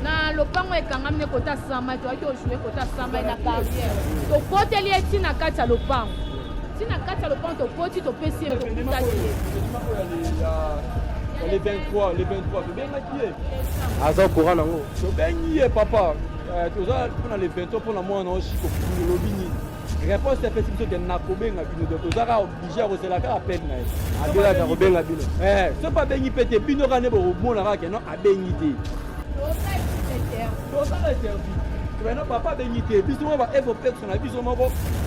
Na lopango ekangami kota sama to aki oshwe kota sama na carrière to koteli eti na kati ya lopango tina kati ya lopango to koti to pesi to kutaki les 23 to benga qui aza courant nango to bengi papa to za pour les 23 pour la moi na oshiko pour lobini réponse est possible que na kobenga bino to za ka obligé ko sela ka appel na abela ka kobenga bino so pas bengi pété bino ka ne bo mona ka non abengi te. Maintenant papa benite biso mo ba evo pex na biso mo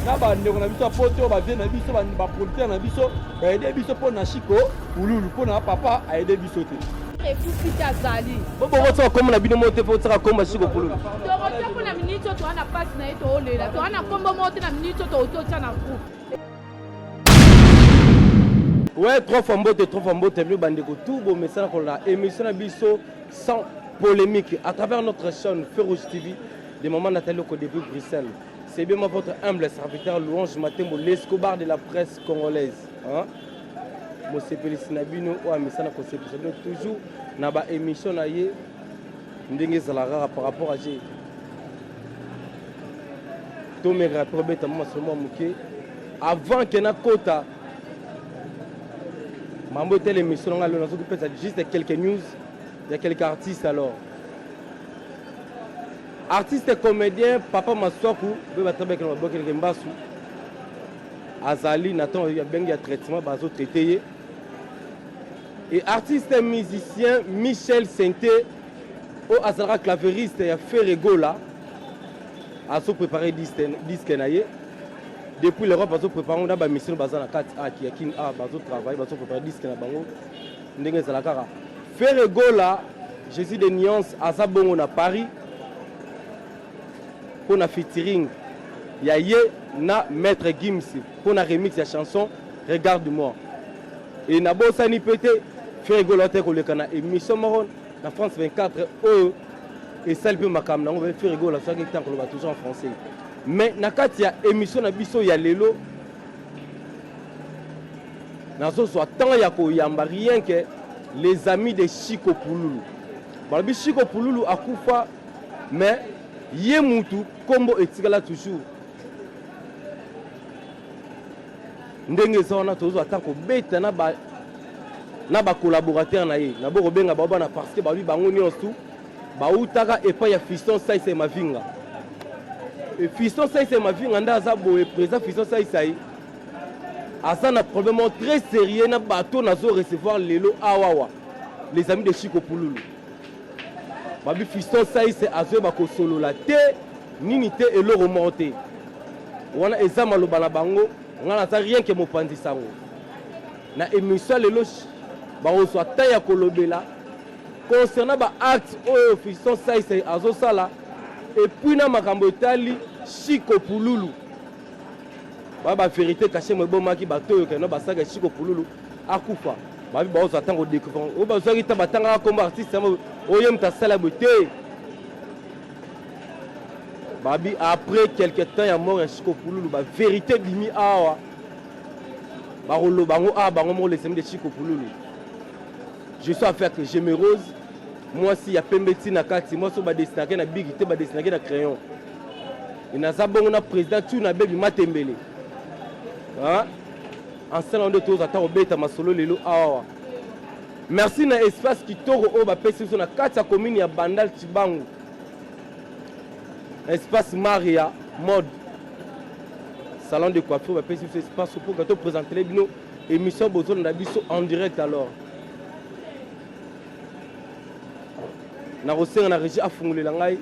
na ba ndeko na biso poto ba vie na biso ba producteur na biso ba aider biso po na chiko ululu po na papa a aider biso te refupita zali bobo ko comme na bino mote po tsaka comme chiko ululu to ko ko na minito to ana pass na eto olela to ana kombo mote na minito to otocha na groupe. Ouais, trop fambote, mieux bandeko tout beau message qu'on a émission na biso sans polémique à travers notre chaîne Férouge TV des moments Nathalie au début Bruxelles. C'est bien votre humble serviteur Louange Matembo, l'escobar de la presse congolaise. Hein? Mo sepeli sinabino o amesana ko sepeli toujours na ba émission na ye ndenge zalara par rapport à G. To me rappelle beta mama seulement muke avant que na kota mambo telle émission nga lo nazo peut-être juste quelques news. Il y a quelques artistes alors. Artiste et comédien, Papa Maswaku, Azali, Nathan, il y a bien un traitement, bazo traité. Et artiste et musicien, Michel Senté, au Azara clavériste, il y a Ferrego là, a préparé disque naïe. Depuis l'Europe, bazo préparé, on a une mission bazana 4A qui a bazo travail, bazo préparé disque na bango, ndenge zalakara. Ferrego là, Jésus de nuances à Zabongo à Paris pour na featuring. Il y a na Maître Gims pour na remix la chanson Regarde-moi. Et na bossa ni pété Ferrego là ko le kana émission maron na France 24 et celle peu makam na on va Ferrego là ça qui tant qu'on va toujours en français. Mais na kati ya émission na biso ya lelo na so soit tant ya ko yamba rien que les amis de Chiko Pululu. Balabi Chiko Pululu a koufa, mais Yemutu, Kombo et Tigala toujours. Ndenge zona tozo atako beta na ba collaborateur na ye. Na bo benga baba na parce que ba lui bango nyonso ba utaka et pas ya fiston ça c'est ma vinga. Et fiston ça c'est ma vinga ndaza bo et présent fiston ça c'est Asa un problème très sérieux na bateau nazo recevoir lelo awawa les amis de Chiko Pululu. Babi fiston ça c'est azo bako solo la té nini té et le remonter. Wana ezama lo bana bango ngana za rien que mo pandi sango. Na émission lelo ba oso ataya kolobela concernant ba acte o fiston ça c'est azo sala et puis na makambo etali Chiko Pululu. Ba vérité cachée mo bomaki bato que no basaga Chiko Pululu akufa babi ba ozo atango découvrir o ba zori ta batanga comme artiste o yem ta sala beauté babi après quelque temps ya mort Chiko Pululu ba vérité bimi awa ba rolo bango a bango mo les amis de Chiko Pululu. Je suis avec Gémérose moi si ya pembeti na kati moi so ba dessiner na big te ba dessiner na crayon ina zabongo na président tu na bebi Matembele. Hein? En salle de tous attends beta masolo lelo awa. Merci na espace qui toro o ba pesi so na kati ya commune ya Bandal Tibangu. Espace Maria mode. Salon de coiffure ba pesi so espace pour gato présenter bino émission bozo na biso en direct alors. Na rosenga na régie afungulela ngai.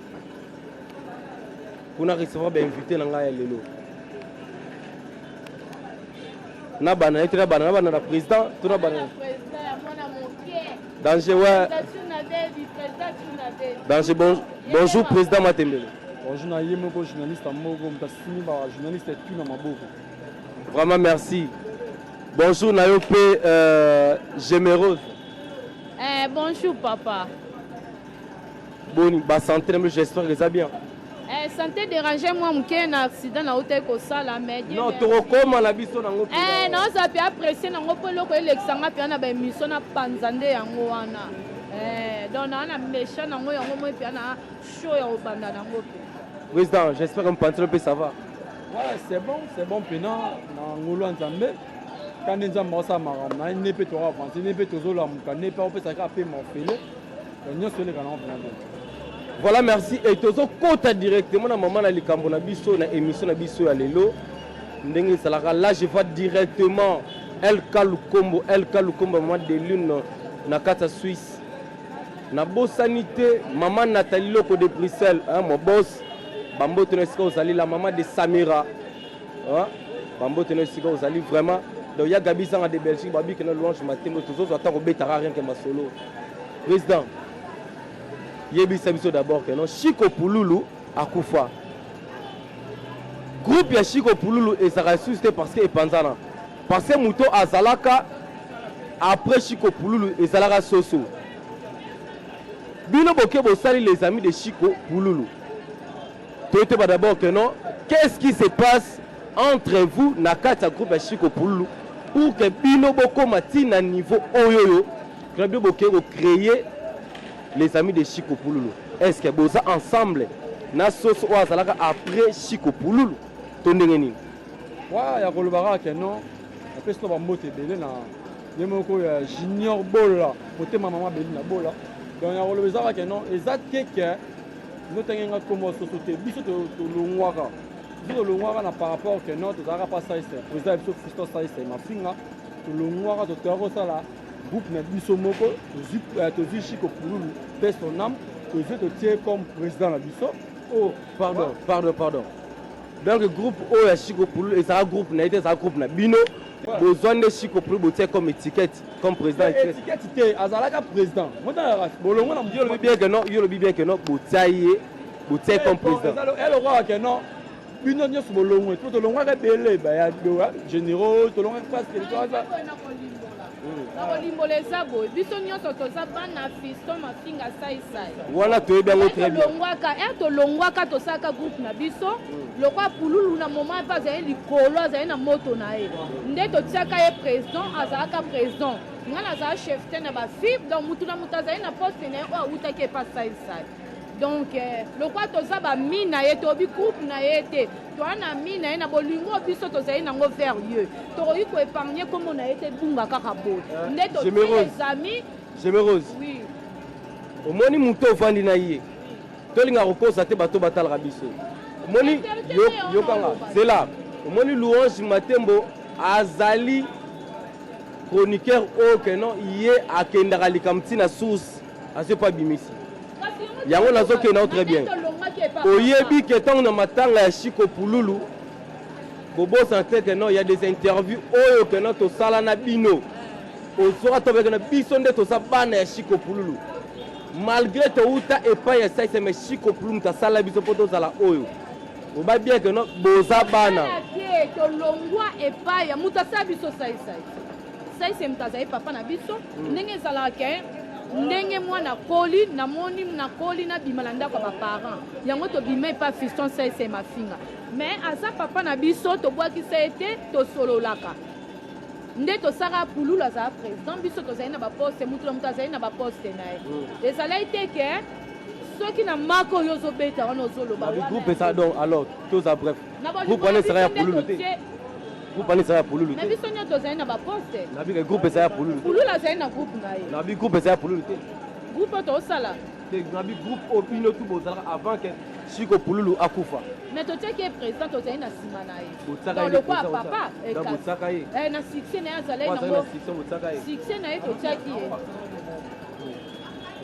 Pour na recevoir ba invité na ngai lelo. Na bana na président tout na bana danger ouais danger bonjour président Matembele bonjour na yemo ko journaliste moko mtasini ba journaliste tu na maboko vraiment merci bonjour na yo pe Gémérose Bonjour papa bon ba santé j'espère que ça bien santé dérangé moi muke na accident na hôtel ko sala mais non to koma na biso nango non ça peut apprécier nango po loko elekisanga pe na ba émission na panzande yango wana donc on a méchant nango yango moi puis na show ya obanda nango pe. Président, j'espère que mon pantalon peut ça va. Ouais, c'est bon pena na ngolo nzambe. Quand nzambe ça maram na ne peut to avancer, ne peut to zo la muka, ne peut ça ka pe morfele. Nous sommes les canons. Voilà, merci. Et tozo kota directement na maman na likambo na biso na émission na biso ya lelo. Ndenge salaka là je vois directement El Kalukombo maman de lune na kata Suisse. Na bosanité maman Nathalie Loko de Bruxelles, hein, mon boss. Bambo Tenesika Ozali, la maman de Samira. Hein? Bambo Tenesika Ozali, vraiment. Donc il y a Gabi Sanga de Belgique, Babi qui est louange matin, mais tous autres attendent au bétara rien que ma solo. Président, Yebi Sabiso d'abord que non, Chico Pouloulou à Koufa. Groupe ya Chico Pouloulou et ça ressuscité parce que Panzana. Parce que Mouto Azalaka après Chico Pouloulou et Zalaka Soso. Bino Bokebo sali les amis de Chico Pouloulou. Tu étais d'abord que non, qu'est-ce qui se passe entre vous, Nakata groupe ya Chico Pouloulou pour que Bino Boko Matina niveau Oyoyo, que Bino Boko créer les amis de Chico Pouloulou. Est-ce que vous êtes ensemble na sauce ou azalaka après Chico Pouloulou? Tondengeni. Ouais, ya kolobara que non. Après ça va monter belé na yemoko ya junior bola, côté maman belé na bola. Donc ya kolobara que non, exact que nous tenons comme société biso to longwaka. Biso longwaka na par rapport que non, tu zaka pas ça ici. Président biso Christo ça ici ma finga. To longwaka to tero ça là. Groupe na biso moko to Chico Pouloulou pèse son âme que je te tiens comme président la biso. Oh pardon. Donc le groupe O ya Chico Pouloulou et ça groupe na été ça groupe na bino besoin de Chico Pouloulou tient comme étiquette comme président étiquette té azalaka président. Moi dans bolongo na yo le bien que non botaye comme président. Elle aura que non bino nyo bolongo to longo ka belé ba ya généraux to longo passe que toi ça. Nakolimbola eza boye biso nyonso toza bana fiston mafinga saisai wana toyebi yango très bien tolongwaka tosalaka groupe na biso lokwa Pouloulou na moment mpe azali likolo azali na moto na ye nde totiaka ye président azalaka président nga nazala chef te na bafib donc mutu na mutu azali na poste na ye oyo awutaki epa saisai donc lokwa toza bami na ye toyebi groupe na ye te toza na mi na ye na bolingo biso tozali nango vers ye tokoki koépargne kombo na ye te bunga kaka boye nde totie les amis Gémérose oui omoni mutu ovandi na ye tolinga kokosa te bato batalaka biso omoni yokanga zela omoni louange matembo azali chroniqueur oyo keno ye akendaka likambo ntina source azo pa bimisi yango nazokenda très bien oyebi ke ntango na matanga ya Chico Pouloulou bobosana te ke non ya des interviews oyo ke non tosala na bino ozoka tobeke na biso nde toza bana ya Chico Pouloulou malgré touta epai ya saise me Chico Pouloulou tasala biso mpo tozala oyo oba bien ke non boza bana tolongwa epai ya mutu asala biso saise mutu azali papa na biso ndenge ezalaka ke ndenge mwana koli namoni na koli na bima na ndako ya baparent yango tobima epa fiston saise mafinga mais aza papa na biso tobwakisa ete tosololaka nde tosaka Pouloulou azala président biso tozali na baposte mutu na mutu azali na baposte na ye ezalaki te ke soki na mako oyo ozobeta wana ozoloba groupe ça donc alors toza bref groupe wana esaka ya Pouloulou te groupe wana esaka ya Pouloulou te mais biso nyonso tozali na baposte nabi ke groupe esaka ya Pouloulou Pouloulou azali na groupe na ye nabi groupe esaka ya Pouloulou te groupe oyo tozosala nabi groupe opino tu bozalaka avant que Chico Pouloulou akufa mais totiaki ye président tozali na nsima na ye botsaka donc lokwa papa botsaka ye na succès na ye azalaki nango succès na ye totiaki ye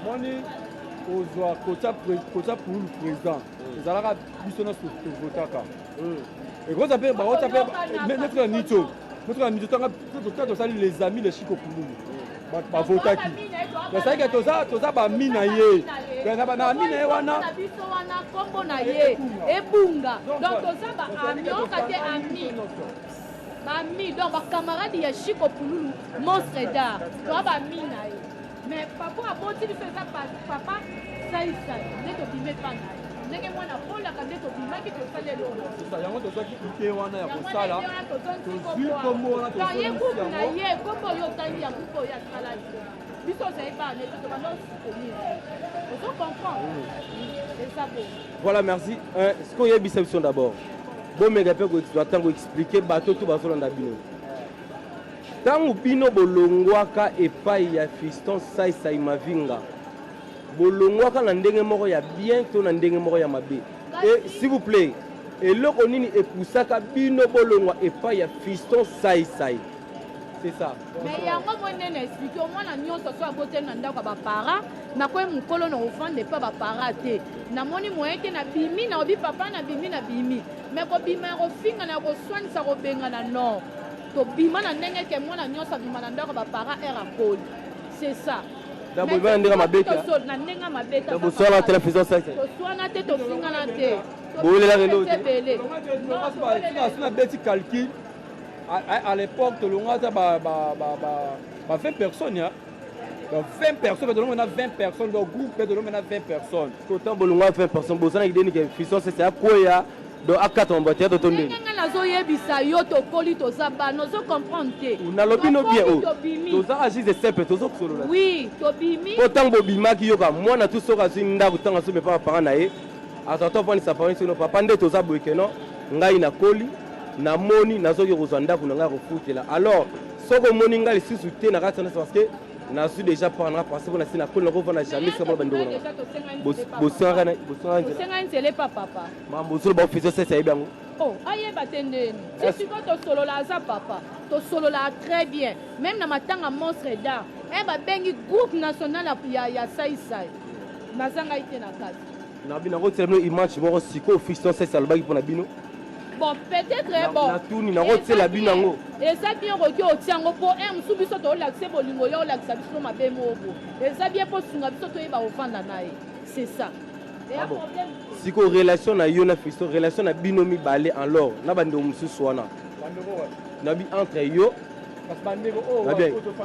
omoni ozwa kotia Pouloulou président ezalaka biso nyonso tovotaka ekoza mpe baota mpe netuka nito tanga tosali les amis de Chico Pouloulou bavotaki esali ke toza bami na ye na bami na ye wana biso wana kombo na ye ebunga donc toza baami oyoka te ami bami donc bacamarade ya Chico Pouloulou monstre d'art toza bami na ye mais papa aboti biso eza papa saisai nde tobime epa na ye ndenge mwana polaka nde tobimaki tosala eloko yango tozwaki ite wana ya kosala tozwi kombo wana ye groupe na ye kombo oyo otangi ya groupe oyo asala biso ozali bana ete tobanda osoutenir ozo comprendre eza bo. Voilà, merci. Ce qu'on y a bisection d'abord. Bon, mais je vais expliquer bateau tout bazolo na bino. Tango bino bolongwaka epai ya fiston Saïsa Mavinga. Bolongwaka na ndenge moko ya bien to na ndenge moko ya mabe. Et s'il vous plaît, et loko nini epusaka bino bolongwa epai ya fiston Saïsa. C'est ça. Mais yango monene expliquer au moins na nyonso so abote na ndako ba para na koy mukolo na ofande pa ba para te. Na moni moyen te na bimi na obi papa na bimi na bimi. Mais ko bima ko finga na ko soinisa ko benga na non. To bima na ndenge ke mwana nyonso bima na ndako ba para era code. C'est ça. D'abord ba ndenge mabeta. Na ndenge mabeta. D'abord so na télévision ça. To soana te to finga na te. Boule la relo. Non, beti calcul. À l'époque, tout le monde a 20 personnes. 20 personnes, on a 20 personnes. Dans le groupe, on a 20 personnes. Autant de 20 personnes. Bon, ça, il y a des fissures, c'est à quoi il y a de A4 en boîtier de ton nez. On a lobby no bien. Tous agis de simple, tous solo. Oui, Tobimi. Autant de bima qui yoga, moi, on a tous sorti à une dame, autant à ce mes parents naé. Attends, on ça parle sur nos papas, on est tous à Bouekeno, Ngaï na Koli. Na moni nazoki kozanda kunanga kofutela alors soko moni nga lisusu te na kati na parce que na suis déjà parlé parce que na sina ko na kovana jamais ça bando bosanga nzele papa mambo solo ba officier ça c'est bien oh aye batendeni si tu vas to solo la za papa to solo la très bien même na matanga monstre d'art ba bengi groupe national ya Saïsa nazanga ite na kati na bina ko tellement image moko siko officier ça c'est le pour na bino. Bon, peut-être bon. La tourne, na rote la binango. Et ça bien roki o tiango po em subiso to l'accès bolingo yo l'accès biso ma bemo bo. Et ça bien po sunga biso to yeba ofanda nae. C'est ça. Et un problème. Si ko relation na yo na fisto relation na binomi balé en l'or. Na bande mususu wana. Na bi entre yo.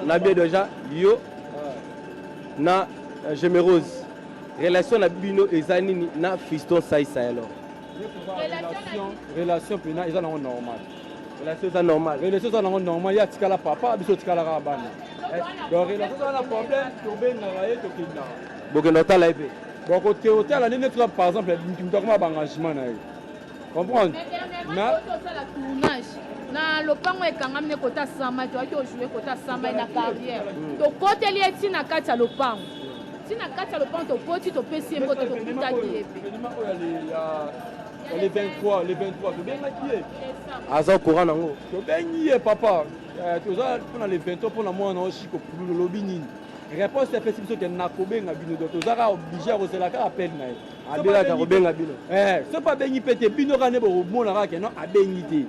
Na bien déjà yo. Na Gémérose. Relation na bino ezani na fiston Saïsa alors. Relation pena ils ont normal. Relation normal. Relation normal, il y a tikala papa, biso tikala rabana. Donc relation ça a problème, to ben na raye to kinda. Bokenota la épée. Bon côté hôtel la nene par exemple, tu dois comment engagement na. Comprendre? Na la tournage. Na lopango ekangami kota sama, tu as jouer kota sama na carrière. To côté li eti na kati ya lopango. Si na kati ya lopango to poti to pesi mbo to kuta kiebe. Les 23, tu bien maquillé. Aza courant nango. Tu bien papa. Tu as pour les 23 pour la moi on chiko pour le lobby nini. Réponse est facile parce que na kobenga bino donc tu as obligé à recevoir la appel na. Abela ka kobenga bino. C'est pas bengi pété bino rané bo mona ka non a bengité.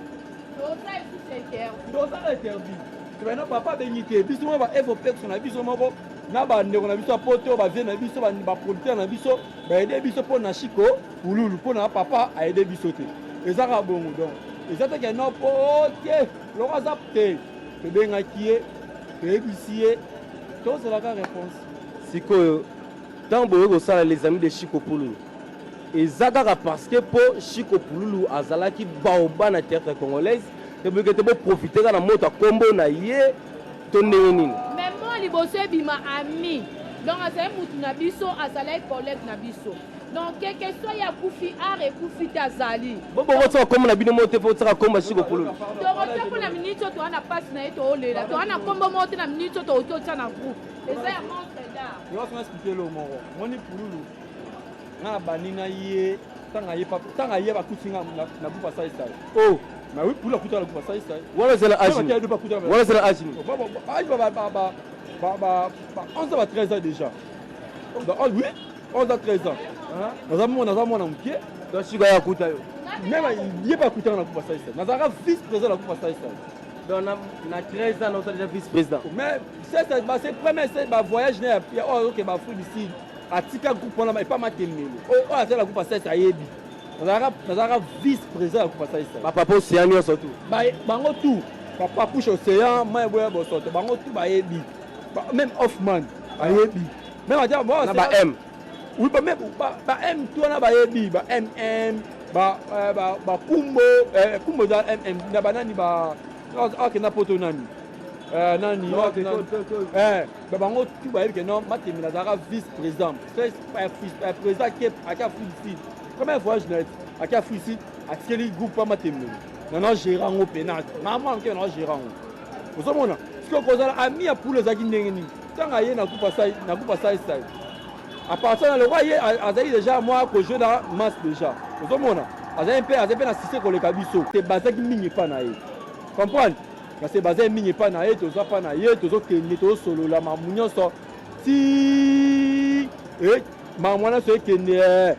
Donc ça interdit. Tu vas non papa bengité. Biso ba FO personne na biso moko. Na ba ndeko na biso poto ba vie na biso ba producteur na biso ba aider biso pour na chiko ululu pour na papa a aider biso te ezaka bongo donc ezata ke no pote lo azapte te benga kié te bisie to c'est la réponse sikoyo tant boye ko sala les amis de Chiko Pululu ezaka parce que po Chiko Pululu azalaki baoba na théâtre congolaise te boye te bo profiter na moto kombo na ye to nini. Liboso bima ami donc azali mutu na biso azali collègue na biso donc quelque soit ya kufi are kufi tazali bobo ko comme na bino mote po tsaka komba Chiko Pululu to rota ko na minito to ana passe na eto olela to ana kombo mote na minito to oto na groupe eza ya monstre d'art yo vas expliquer lo moko moni Pululu na banina ye tanga ye ba kutinga na bupa Saïsa oh mais oui pour la kuta la bupa Saïsa wala c'est la agine wala c'est la agine on va 13 ans déjà. Oui, on a 13 ans. Nous avons un pied. Même il n'y a pas coûté dans la Coupe Saïsa. Nous avons vice-président de la Coupe Saïsa. Donc, on a 13 ans, nous avons déjà vice-président. Mais c'est le premier voyage. Il y a un fruit ici. À Tika Groupe, on n'a pas maté. On a fait la Coupe Saïsa. Nous avons vice-président de la Coupe Saïsa. Papa, Océan, surtout. Tout. Papa, Pouche Océan, moi, je suis même Hoffman ayebi même à dire moi ba M oui ba même ba M toi na ba yebi ba MM ba kumbo kumbo za MM na banani ba ok na poto nani nani bango tu bayebi ke non Matemela azalaka vice-président président ake Afrique du Sud combien voyage na eti ake Afrique du Sud atikeli groupe ya Matemela nana gérant ngo penate mama nke nana gérant ngo ozomona sikoyo kozala ami ya poule ezalaki ndenge nini ntango aye na groupe asai à partir de roi azali déjà moi kojouer na masse déjà ozomona azali mpe na sise koleka biso te bazaki mingi epa na ye comprendre kasi bazali mingi epa na ye toza pa na ye tozokende tozosolola mamu nyonso ti mamu wana so ekende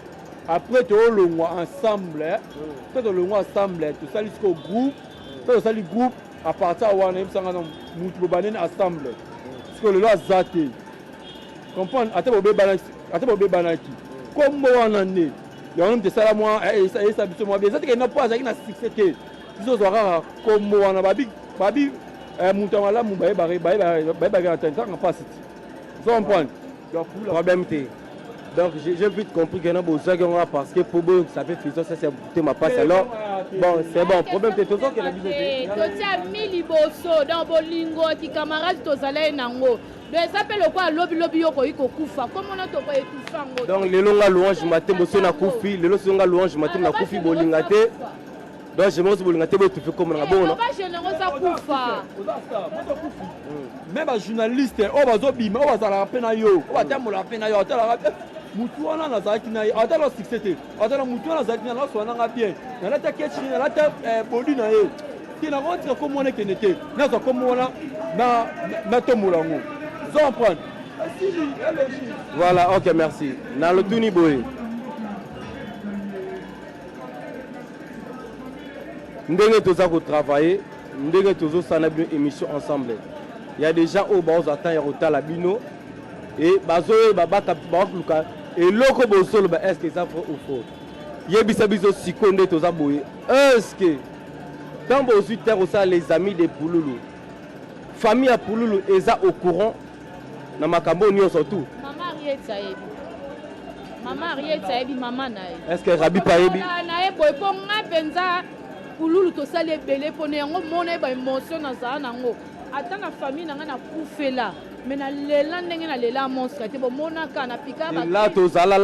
après tolongwa ensemble to tolongwa ensemble tosali siko groupe to tosali groupe à partir wana yebisanga na mutu bobaneni ensemble siko lelo aza te comprendre ate bobebanaki kombo wana nde yango tesala mwa eyesa biso mwa eza tekena mpo azalaki na succès te biso ozwa kaka kombo wana babi mutu ya malamu bayebaki na tani kaka mpasi ti ozo comprendre problème te donc j'ai vite compris que bozwaki yango parce que po boyo ça fait fusion ça c'est te ma passe alors bon c'est bon problème te tozokela biso te totia mi liboso donc bolingo kicamarade tozala ye nango donc eza mpe lokwa lobilobi yo koyi kokufa komona tokoekufa ngo donc lelo nga louange matin boso nakufi lelo so nga louange matin nakufi bolinga te donc je pense bolinga te botufi komona bongo ba généraux za kufa même ba journaliste oyo bazobima oyo bazalaka mpe na yo oyo batambolaka mpe na yo atalaka mutu wana nazalaki na ye atala succès te atala mutu wana azalaki na nasoananga bien nalata ketchini nalata bodi na ye te nakotika komo wana ekende te nazwa komo wana natombola yango zo comprendre voilà ok merci na lotuni boye ndenge toza kotravailler ndenge tozosala bino émission ensemble il y a des gens oyo bazotanda ya kotala bino et bazoyeba bakoluka eloko bozoloba est ce que eza vrai ou faux yebisa biso sikoyo nde toza boye est ce que ntango bozwi terre osala les amis de Pululu famille ya Pululu eza au courant na makambo nyonso tu mama ariete ayebi mama na ye est ce que Rabi pa yebi na ye boye mpo nga mpenza Pululu tosali ebele mpona yango mona ye baémotion nazala nango ata na famille na ngai nakufela me nalela ndenge nalela monstre te bomonaka napika la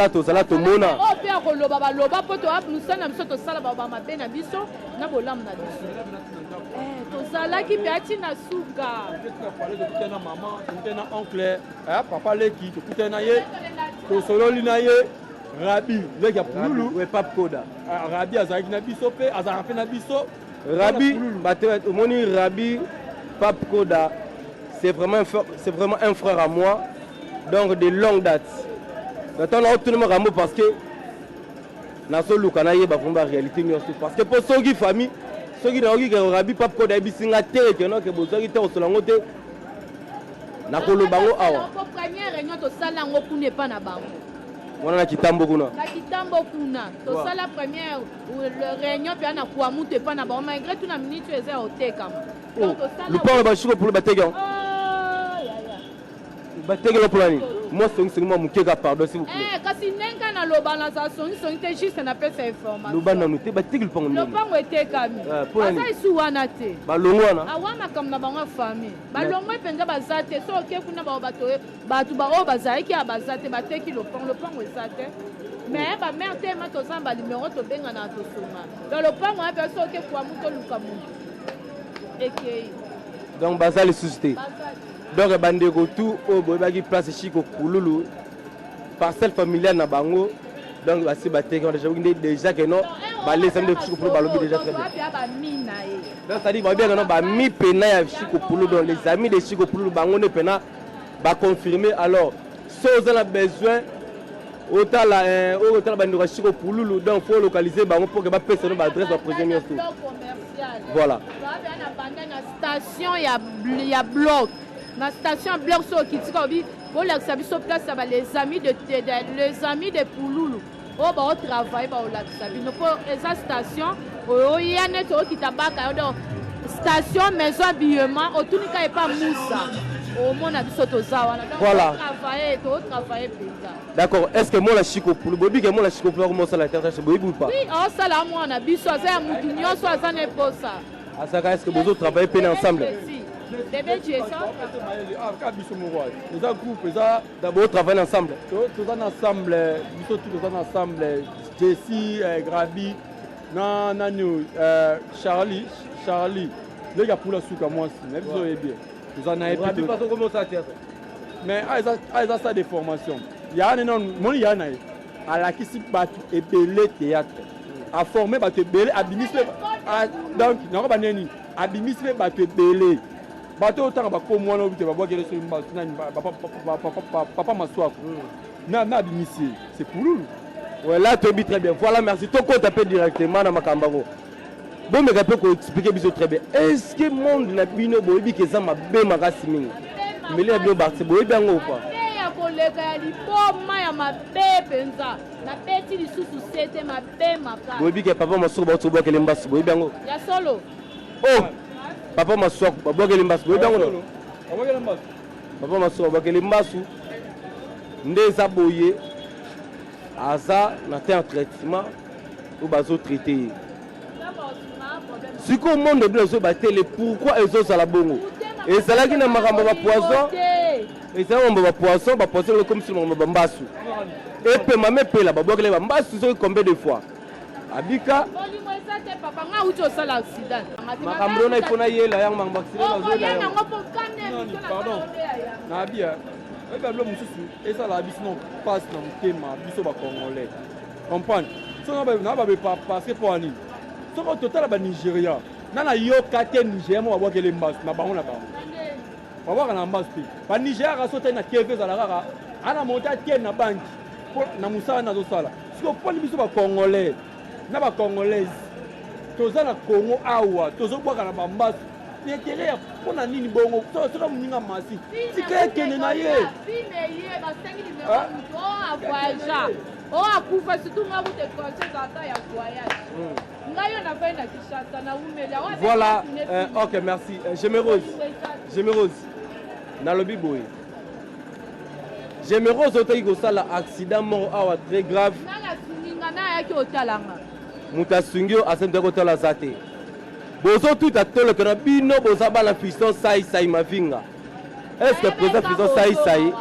tozala tomona oyo mpe akoloba baloba mpo mosala na biso tosala bamabe na biso na bolamu na biso tozalaki mpe ati na suka tokutana na mama tokutana na oncle papa leki tokutana na ye tosololi na ye Rabi leki ya Pululu we Pape Koda Rabi azalaki na biso mpe azalaka mpe na biso Rabi omoni Rabi Pape Koda c'est vraiment un frère à moi donc de longue date maintenant on tourne rambo parce que na so luka na yeba vraiment réalité nyonso parce que pour soki famille soki na oki ke Rabi Pape Koda ebisinga te ke no ke bozaki te osolango te na kolobango awa ko première réunion to sala ngo kuna pa na bango wana na kitambo kuna tosala première réunion mpe na kuamu te pa na bango malgré tout na minute eza otekama lupango bashiko pulu bateka batekela mpona nini moi songisongi mwa mokeka pardon s'il vous plaît kasi ndenge naloba naza songisongi te juste napesa information loba nanu te bateki lupango ndenge lopango etekami aza esu wana te balongo wana awa makambo na bango ya famille balongo mpenza baza te so oke kuna bato baoyo bazalaki ya baza te bateki lopango eza te mais bamare te ma toza balimero tobengana tosonga donc lopango wana mpe so oke kuamu toluka motu ekei donc baza lisusu te donc bandeko tout oyo boyebaki place chiko Pululu parcelle familiale na bango donc basi bateki wana déjà que non balesami de chiko Pululu balobi déjà très bien donc c'est-à-dire babia que non bami pena ya chiko Pululu donc les amis de chiko Pululu bango ne pena baconfirmer alors so oza na besoin otala bandeko ya chiko Pululu donc faut localiser bango pour que bapesa no baadresse baprojet nyonso voilà station ya bloc na station bloc so okitika obi bolakisa biso place ya les amis de Pululu oyo baotravaille baolakisa bino mpo eza station oya neti okita baka yo donc station maison habillement otunika epa musa omona biso toza wana voilà totravaille mpenza d'accord est ce que moi la chiko Pululu boyebi ke moi la chiko Pululu akomosala intertage boyebi ou pas oui aosala mwana biso aza ya motu nyonso aza na eposa asaka est ce que bozotravaille pene ensemble Bébé, tu es ça? Ah, biso moko. Les groupes, ça. D'abord, travailler ensemble. Tous ensemble, biso tous ensemble. Jessie, Grabi, Nanu, Charlie. Les gars pour la souka moi aussi. Mais biso est bien. Tous en avez Grabi, pas comment ça tient. Mais ils ont ça des formations. Il y a un non, mon y a na. À la qui s'y bat et belé théâtre. À former bat et belé, administrer. Donc, non pas nani. Administrer bat et belé. Bateau autant va comme moi, on va voir que les papa m'assoit. Na administrer. C'est pour nous. Ouais, là tu es très bien. Voilà, merci. Ton compte appelle directement dans ma cambago. Bon, mais je peux expliquer bien très bien. Est-ce que le monde n'a pas eu boibi que ça m'a bien marasé? Mais les bien barrés, boibi bien ou pas? Boibi que papa m'assoit, boibi que les mbas, boibi bien ou? Ya solo. Oh, papa m'assoit, boibi que les mbas, boibi bien ou? Papa m'assoit, boibi que les mbas ou? Ndeza boye, aza na un traitement ou bazo traité. Si le monde de se battre, pourquoi ils ont la bongo? Et c'est là qu'il y a un poisson. Et c'est un poisson, comme si on a un bassou. Et puis, ma mère peut la baboire, les bassous sont combien de fois? Abika. Makambrona il faut naïe la yang accident. Pardon. Nabia. Et ça la bis non passe dans le thème biso ba congolais. Comprendre. Ça n'a pas passé pour ani. Ça au total ba Nigeria. Nana yo kate Nigeria mo ba ke les mbas na bango na bango. Ba ba na mbas pi. Ba Nigeria ka sota na keve za la rara. Ana monta tie na banki. Na musala na zo sala. Siko poni biso ba congolais. Na ba congolaise. Toza na Congo awa, tozo bwaka na ba mbas. L'intérêt pour la nini bongo, ça sera mon masi. Si quelqu'un n'est pas là, voilà, ok, merci. Gémérose. Dans le biboui. Gémérose, il y a un accident mort très grave. Moutasungio a senti côté la zate. Bozo tout à tout le carabino, boza la puissance saï ma vinga. Est-ce que président puissance saï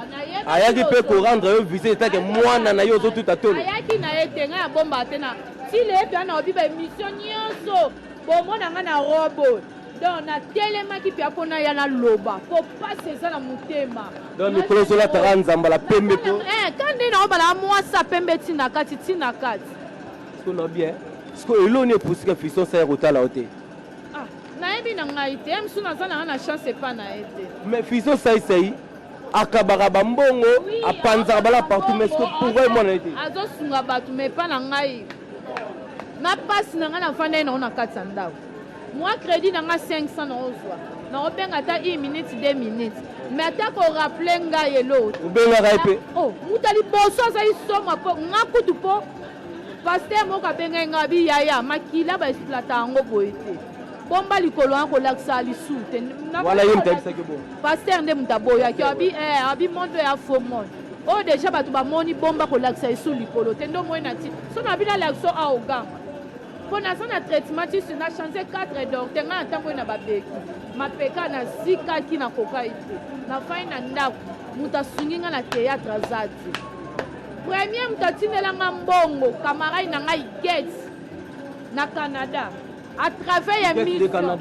ayaki peut rendre visite que moi na yo tout à tout. Ayaki na etenga ya bomba tena. Si le bien na obiba mission nyonso, bomo na nga na robo. Donc na telema ki pia pona ya na loba. Faut passer ça na mutema. Donc le colosso la taranzamba la pembe to. Quand ndina obala moi sa pembe tina kati. Est-ce qu'on a bien? Est-ce que l'on est pour ce que puissance saï rotala oté? Naebi na ngai te msuna sana na chance pas na été. Mais fiso saï akabara bambongo apanza bala partout mais que pourquoi moi na été? Azo sunga batu mais pas na ngai. Na passe na nga na fanda na 400 ndao. Moi crédit na nga 500 na ozwa. Na obenga ta 1 minute 2 minutes. Mais ata ko rappeler ngai elo. Obenga raipe. Oh, mutali boso za isoma po ngakutu po. Pasteur moka benga ngabi yaya makila ba exploiter ngo boité. Bomba likolo an ko laksa lisu te wala yem tabisa ke bon pasteur ndem taboya ki abi mondo ya faux monde o déjà batu ba moni bomba ko laksa lisu likolo te ndo moina ti so na bina lakso a oga pona so na traitement ti na changer 4 docteur na ntango na babeki mapeka na sika ki na koka ite na faina ndako mutasunginga na théâtre zati premier mutatinela ngambongo kamarai na ngai Gates na Canada. À travers émission,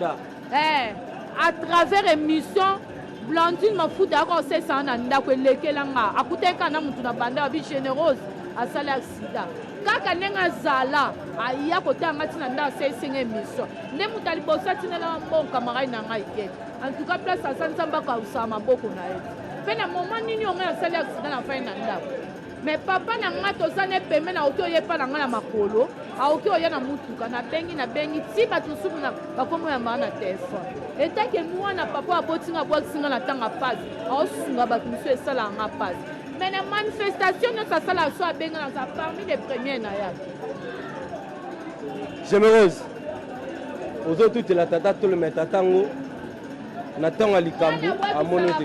à travers émission, Blandine m'a foutu d'accord c'est ça na ndako lekelanga akute kana mutu na banda bi généreuse à sala accident kaka nenga zala aya kotanga tina nda c'est émission ne mutali bosa tina la bon camarade na ngai ke en tout cas place à sansamba ka usama boko na ye pe na moment nini on a sala accident na fin na ndako. Mais papa na nga tozane peme na oki oyepa na nga na makolo aoki oya na mutuka na bengi ti bato susu na bakomo ya mbaa na telefone etake mwana papa abotinga bwakisinga na ntango apasi aosunga bato mosusu esala yanga pasi mais na manifestation nyonso asala so abenga na za parmi les premiers na yaki. Gémérose ozotutela tata tolo me tatango na ntango ya likambo amoni te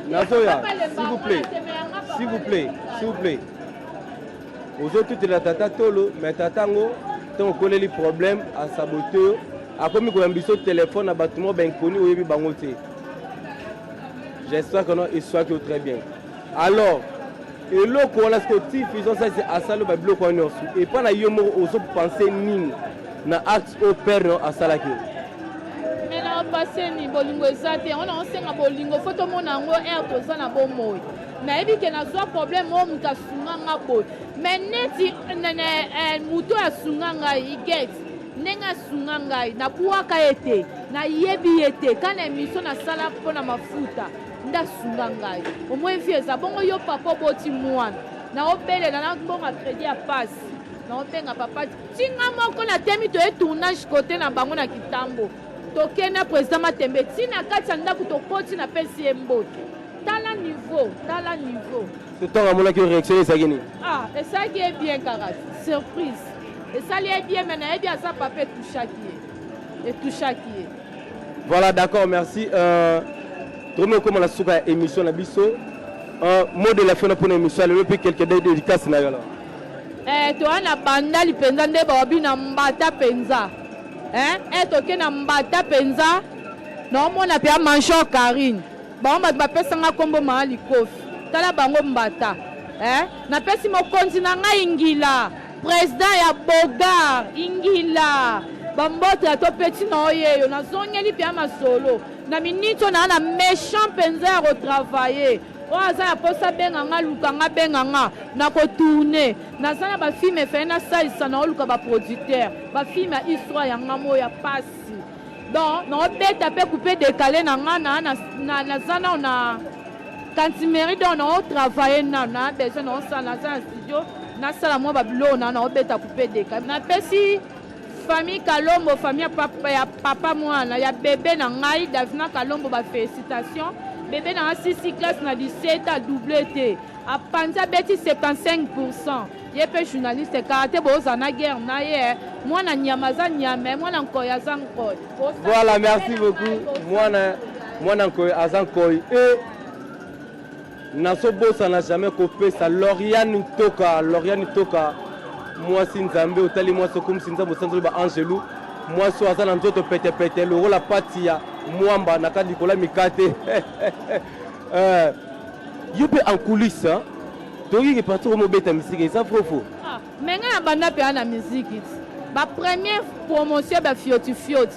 nazoya s'il vous plaît ozotutela tata tolo me tatango ntango koleli problème asaboteur akomi koyamba biso telefone na bato mo bainconnu oyebi bango te J'espère que non, et soit que très bien. Alors, et là, qu'on a ce que tu fais, ça c'est à ça le bablo qu'on a et pas na yomo oso penser ni na acte au père à salaki. Mais na passer ni bolingo ezate, on a enseigné bolingo, faut tout mon ango air to ça na bon mot. Na ebi ke na soit problème o muta sunganga boy. Mais neti muto ya sunganga iget. Nenga sunganga na buaka ete, na yebi ete, kana émission na sala pona mafuta. Nda sunganga au moins vie za bongo yo papa boti mwana na obele na bonga crédit à passe na obenga papa tinga moko na temi to tournage côté na bango na kitambo tokena président Matembe tina kati ndako to koti na pesi embo tala niveau c'est toi à mon qui réaction ça gini ah et ça qui est bien carré surprise et ça lui est bien maintenant et bien ça papa tout chaque voilà d'accord merci Tourne comme la souka émission na biso un mot de la fin pour l'émission le plus quelques dédicaces na yala to ana banda li penza nde ba bina mbata penza to ke na mbata penza no mona pe mancho Karine ba ba pesa nga kombo mahali kofi tala bango mbata na pesi mo kontina nga ingila président ya Bogar ingila bambote to petit no yeyo na zongeli pe masolo na minito na méchant penza à retravailler o aza ya posa benganga lukanga benganga na ko tourner na sana ba film fait na salisa na luka ba producteur ba film ya histoire ya ngamo ya pasi donc na obeta pe couper décaler na ngana na zana na kantimeri donc na travailler na besoin na ça na studio na sala mo ba bilo na obeta couper décaler na pesi famille Kalombo, famille papa mwana, ya bébé na ngai, Davina Kalombo, ba félicitations. Bébé na 6 classe na 17 a doublé té. A Panza beti 75%. Yé journaliste karaté boza na guerre na ye. Mwana nyamaza nyame, mwana nkoya zankoy. Voilà, merci beaucoup. Mwana nkoya azankoy et naso bosa na jamais copé ça Lauriane Toka. Moi si nzambe otali moi so comme si nzambe sanzo ba angelou moi so azana nzoto pete le rôle patia mwamba na kadi kola mikate yope en coulisses hein toki ke partir mo beta musique ça faux ah menga na banda pe na musique ba première promotion ba fioti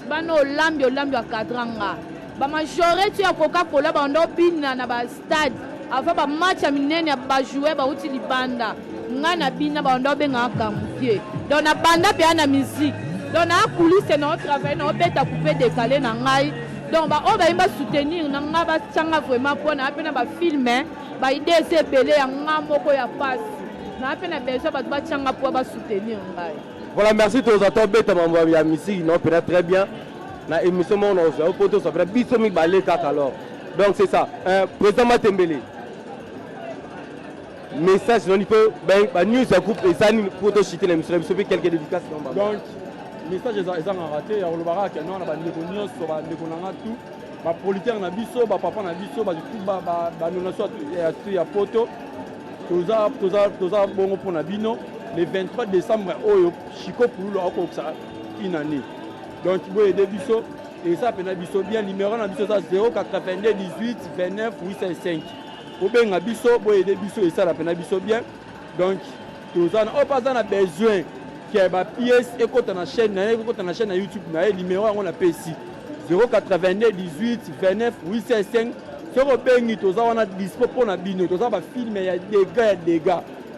ba no lambi a kadranga ba majorité ya Coca-Cola ba ndo bina na ba stade avant ba match ya minene ba jouer ba uti libanda ngana bina ba ndo benga kamukie donc na banda pe na musique donc na coulisse na travail na beta couper décaler na ngai donc ba o ba imba soutenir na nga ba tanga vraiment pour na pena ba filmer ba idée c'est belé ya ngamoko ya passe na pena besoin ba tanga pour ba soutenir ngai voilà merci tous attends beta mambo ya musique non peut-être très bien na émission mon on poto ça fait biso mi balé kaka alors donc c'est ça président Matembele message non il peut ben news à coupe et ça ni photo chiter l'émission il quelques dédicaces donc message ils ont raté ya olobara que non na ba ndeko so ba ndeko nanga tout ba politique na biso ba papa na biso ba tout ba nonation ya photo toza bongo pour na bino le 23 décembre oyo Chico Pululo ako ça une année donc boye de biso et ça pena biso bien numéro na biso ça 082 18 29 855 obenga biso boye de biso et ça la pena biso bien donc tozana o pas na besoin que ba pièce ekota na chaîne na YouTube na numéro on a PC 082 18 29 855 soko bengi tozana dispo pour na bino tozana ba film ya dégâts de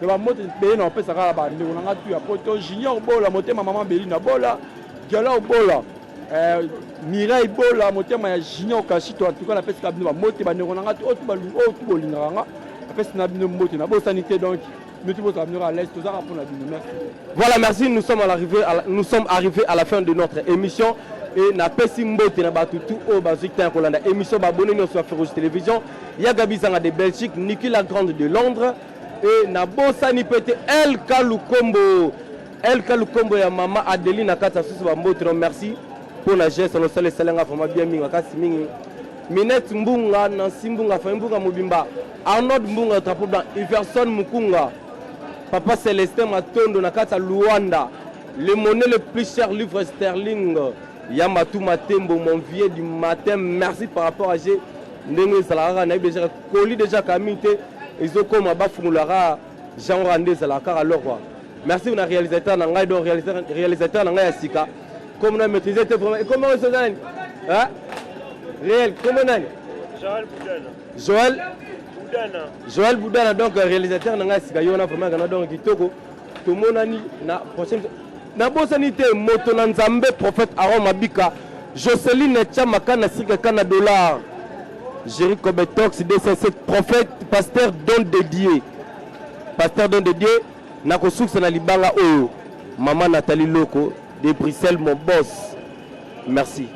ba moto pe na pesa kala ba ndeko na ngatu ya poto junior bola motema maman Belina bola Diala bola Mireille bola motema ya junior kashito en tout cas la pesa ka bino ba moto ba ndeko na ngatu o tu ba lu o tu bolinga nga pesa na bino moto na bo sanité donc nous tous venir à l'est tozana pour la bino merci. Voilà merci nous sommes arrivés à la fin de notre émission et na pesi mbote na batutu o bazikta kolanda émission ba bonne sur Féroce Télévision ya Gabizanga de Belgique Niki la Grande de Londres et na bosani pete El Kalukombo ya mama Adeline Kata susu ba mbote merci pour la geste no sale salenga vraiment bien minga kasi mingi Minette Mbunga Nancy Mbunga fa Mbunga Mobimba Arnold Mbunga drapeau blanc Iverson Mukunga Papa Célestin Matondo na Kata Luanda le monnaie le plus cher livre sterling Yamatou Matembo, mon vieux du matin, merci par rapport à G. ndenge ezalaka na déjà koli déjà kamite ezokoma bafungulaka genre ande ezalaka alors quoi. Merci na réalisateur na ngai donc réalisateur na ngai ya sika comme on a maîtrisé vraiment et comment on se donne hein réel comment on Joël Boudana donc réalisateur na ngai sika yona vraiment kana donc kitoko tout monani na prochaine na bosanité moto na nzambe prophète Aaron Mabika Jocelyne Chamaka na sika kana dollar Jericho Betox DC7 prophète pasteur don dédié na kosukisa na libanga oyo maman Nathalie Loko de Bruxelles mon boss merci.